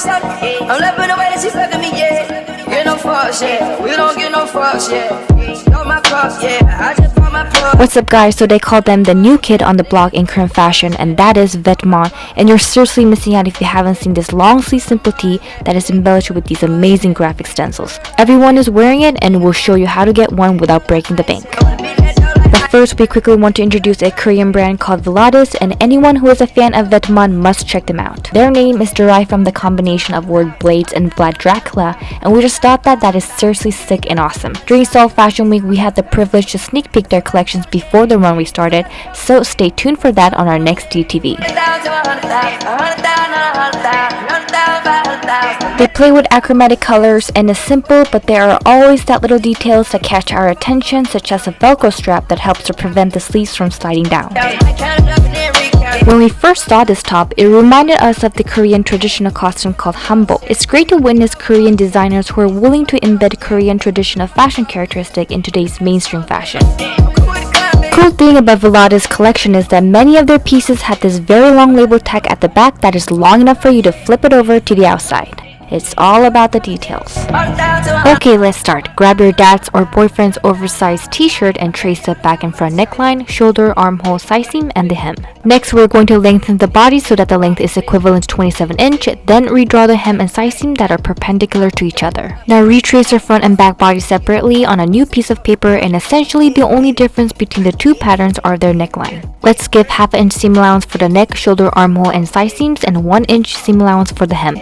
I'm loving the way that she fucking me, yeah. Get no fucks, yeah. We don't get no fucks, yeah. Know my cross, yeah. I just bought my plug. What's up guys, so they call them the new kid on the block in current fashion, and that is Vetements, and you're seriously missing out if you haven't seen this long sleeve simple tee that is embellished with these amazing graphic stencils. Everyone is wearing it and we'll show you how to get one without breaking the bank. But first, we quickly want to introduce a Korean brand called VLADES, and anyone who is a fan of Vetements must check them out. Their name is derived from the combination of word blades and Vlad Dracula, and we just thought that is seriously sick and awesome. During Seoul Fashion Week, we had the privilege to sneak peek their collections before the runway started, so stay tuned for that on our next DTV. They play with achromatic colors and is simple, but there are always that little details that catch our attention, such as a Velcro strap that helps to prevent the sleeves from sliding down. When we first saw this top, it reminded us of the Korean traditional costume called hanbok. It's great to witness Korean designers who are willing to embed Korean traditional fashion characteristic in today's mainstream fashion. Cool thing about VLADES collection is that many of their pieces have this very long label tag at the back that is long enough for you to flip it over to the outside. It's all about the details. Okay, let's start. Grab your dad's or boyfriend's oversized t-shirt and trace the back and front neckline, shoulder, armhole, side seam, and the hem. Next, we're going to lengthen the body so that the length is equivalent to 27 inch, then redraw the hem and side seam that are perpendicular to each other. Now retrace the front and back body separately on a new piece of paper, and essentially the only difference between the two patterns are their neckline. Let's give half inch seam allowance for the neck, shoulder, armhole, and side seams, and 1 inch seam allowance for the hem.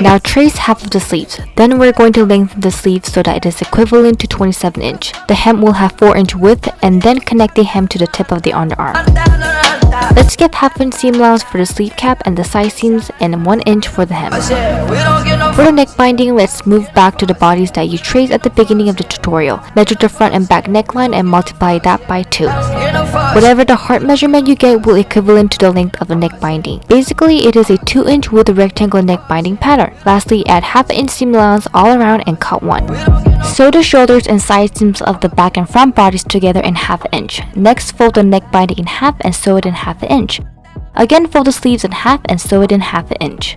Now trace half of the sleeves. Then we're going to lengthen the sleeves so that it is equivalent to 27 inch. The hem will have 4 inch width, and then connect the hem to the tip of the underarm. Let's give half inch seam allowance for the sleeve cap and the side seams, and 1 inch for the hem. For the neck binding, let's move back to the bodies that you traced at the beginning of the tutorial. Measure the front and back neckline and multiply that by 2. Whatever the heart measurement you get will equivalent to the length of the neck binding. Basically, it is a 2 inch with a rectangle neck binding pattern. Lastly, add half inch seam allowance all around and cut 1. Sew the shoulders and side seams of the back and front bodies together in half inch. Next, fold the neck binding in half and sew it in half inch. Again, fold the sleeves in half and sew it in half inch.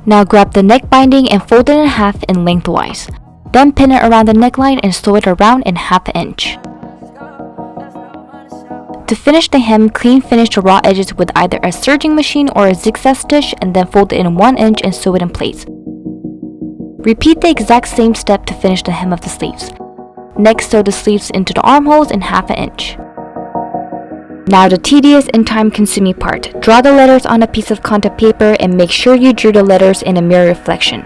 Now grab the neck binding and fold it in half and lengthwise. Then pin it around the neckline and sew it around in half inch. To finish the hem, clean finish the raw edges with either a serging machine or a zigzag stitch, and then fold it in 1 inch and sew it in place. Repeat the exact same step to finish the hem of the sleeves. Next, sew the sleeves into the armholes in half an inch. Now the tedious and time-consuming part. Draw the letters on a piece of contact paper and make sure you drew the letters in a mirror reflection.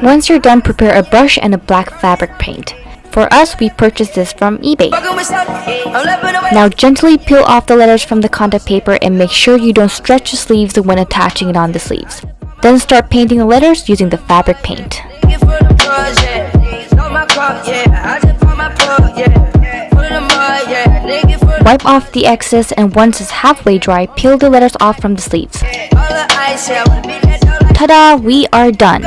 Once you're done, prepare a brush and a black fabric paint. For us, we purchased this from eBay. Now gently peel off the letters from the contact paper and make sure you don't stretch the sleeves when attaching it on the sleeves. Then start painting the letters using the fabric paint. Wipe off the excess, and once it's halfway dry, peel the letters off from the sleeves. Ta-da! We are done!